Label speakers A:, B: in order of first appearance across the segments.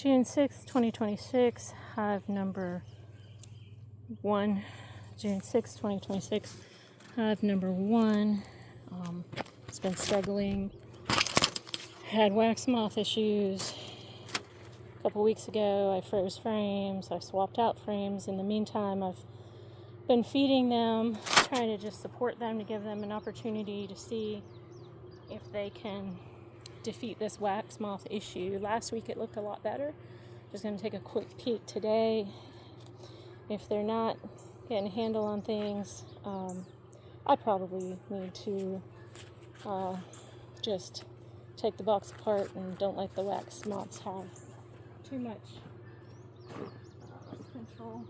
A: June 6th, 2026, hive number 1. June 6th, 2026, hive number 1. It's been struggling. Had wax moth issues. A couple weeks ago, I froze frames. I swapped out frames. In the meantime, I've been feeding them, trying to just support them to give them an opportunity to see if they can defeat this wax moth issue. Last week it looked a lot better. Just going to take a quick peek today. If they're not getting a handle on things, I probably need to just take the box apart and don't let the wax moths have too much control.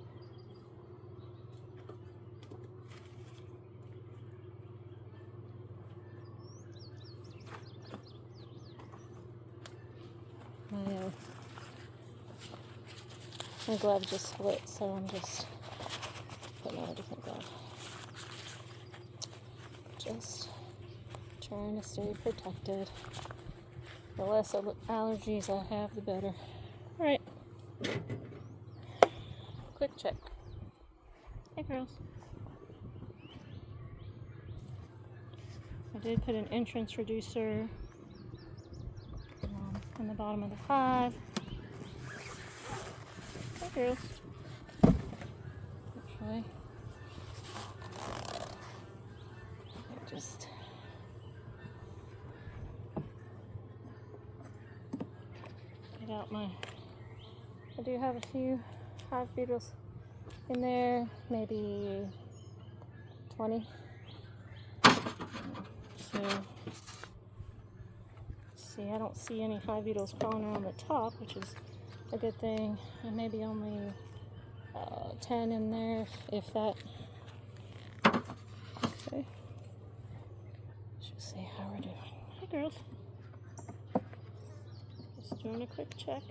A: My glove just split, so I'm just putting on a different glove. Just trying to stay protected. The less allergies I have, the better. Alright. Quick check. Hey girls. I did put an entrance reducer on the bottom of the hive. Hey girls. Actually, just get out my. I do have a few hive beetles in there, maybe 20. So, see, I don't see any hive beetles crawling around the top, which is a good thing. And maybe only 10 in there, if that. Okay. Let's just see how we're doing. Hey girls. Just doing a quick check.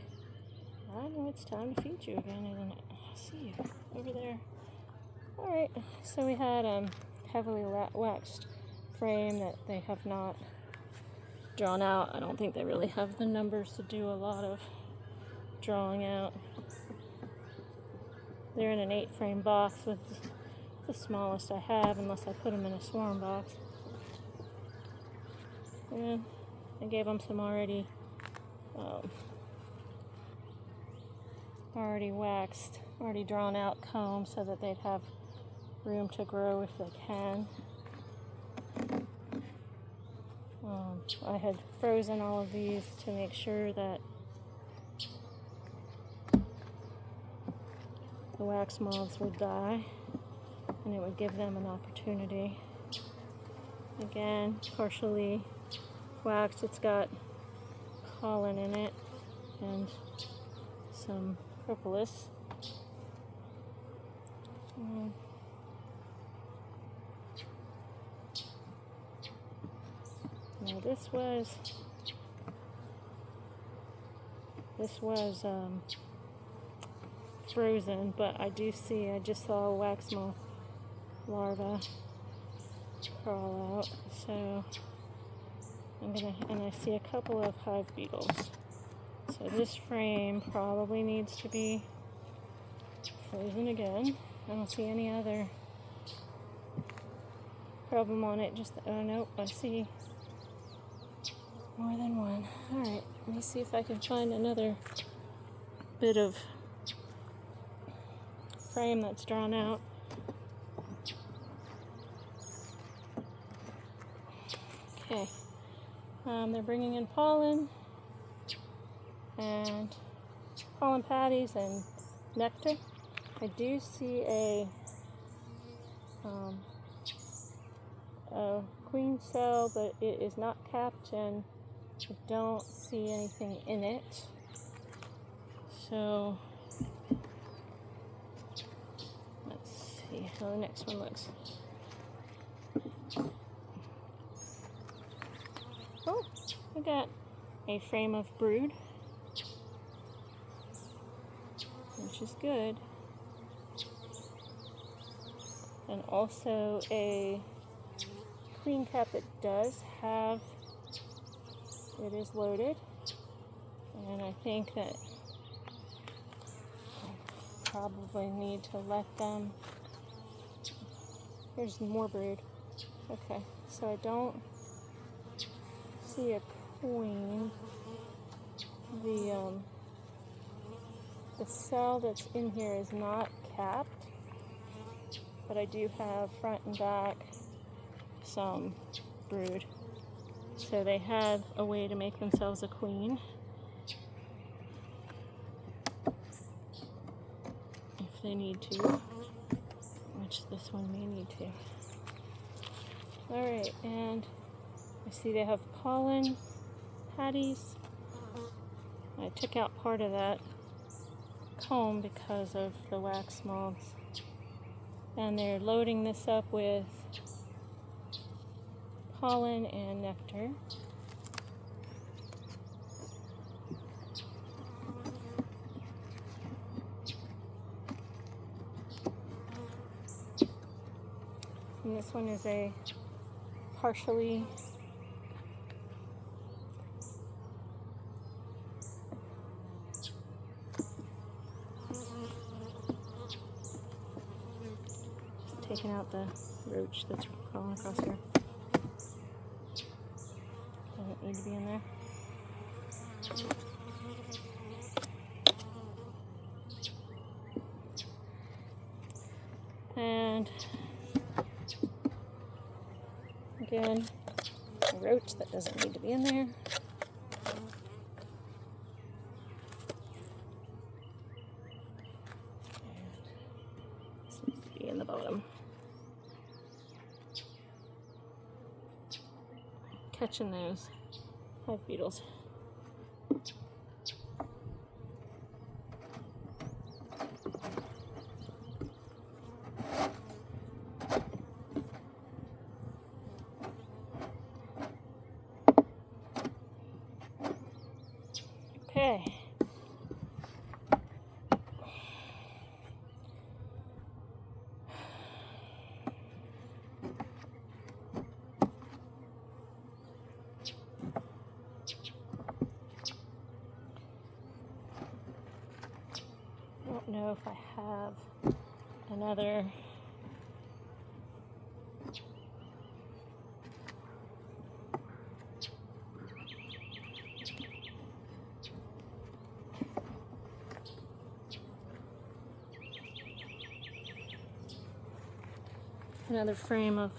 A: I know it's time to feed you again, isn't it? I see you over there. Alright, so we had heavily waxed frame that they have not drawn out. I don't think they really have the numbers to do a lot of drawing out. They're in an 8-frame box, with the smallest I have, unless I put them in a swarm box. And I gave them some already waxed, already drawn out comb, so that they'd have room to grow if they can. I had frozen all of these to make sure that the wax moths would die, and it would give them an opportunity. Again, partially waxed. It's got pollen in it and some propolis. Now this was frozen, but I just saw a wax moth larva crawl out, so and I see a couple of hive beetles. So this frame probably needs to be frozen again. I don't see any other problem on it, just, oh nope, I see more than one. Alright, let me see if I can find another bit of frame that's drawn out. Okay, they're bringing in pollen and pollen patties and nectar. I do see a queen cell, but it is not capped, and I don't see anything in it. So let's see how the next one looks. Oh, I got a frame of brood, which is good, and also a queen cap that does have, it is loaded, and I think that probably need to let them. Here's more brood. Okay, so I don't see a queen. The cell that's in here is not capped, but I do have front and back some brood. So they have a way to make themselves a queen if they need to, which this one may need to. Alright, and I see they have pollen patties. I took out part of that comb because of the wax moths. And they're loading this up with pollen and nectar. And this one is a partially taking out the roach that's crawling across here. Doesn't need to be in there. And again, a roach that doesn't need to be in there. And this needs to be in the bottom. Catching those hive beetles. Okay. I don't know if I have another frame of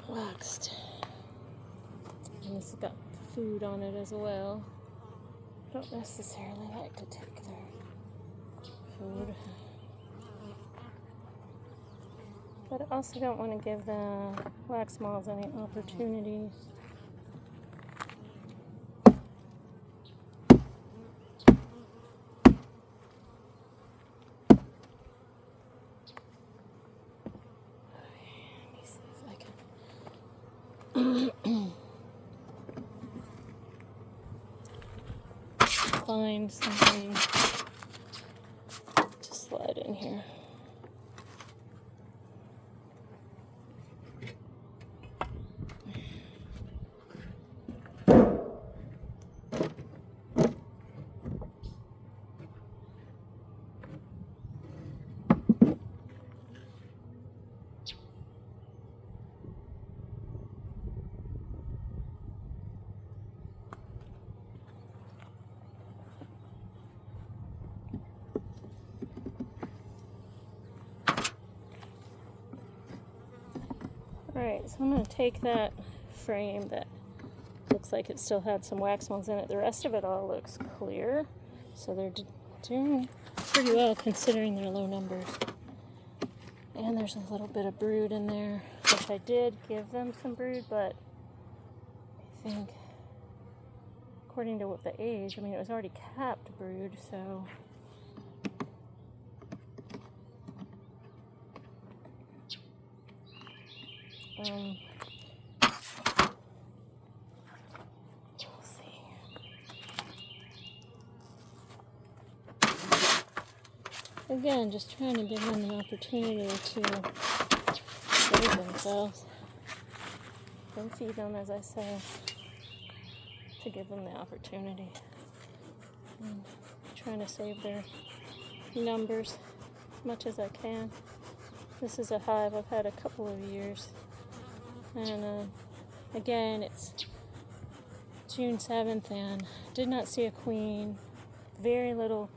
A: waxed. And this has got food on it as well. Don't necessarily like to take their food. But I also don't want to give the wax moths any opportunities. Find something to slide in here. Alright, so I'm going to take that frame that looks like it still had some wax moths in it. The rest of it all looks clear, so they're doing pretty well considering their low numbers. And there's a little bit of brood in there, which I did give them some brood, but I think according to what the age, I mean it was already capped brood, so we'll see. Again, just trying to give them an opportunity to save themselves. Don't feed them, as I say, to give them the opportunity. And try trying to save their numbers as much as I can. This is a hive I've had a couple of years. And again, it's June 7th and did not see a queen. Very little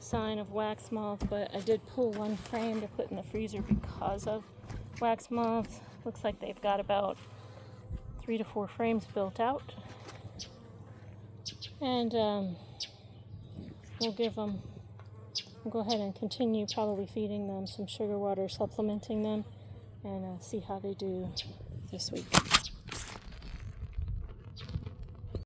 A: sign of wax moth, but I did pull one frame to put in the freezer because of wax moth. Looks like they've got about 3 to 4 frames built out. And we'll go ahead and continue probably feeding them some sugar water, supplementing them, and see how they do this week.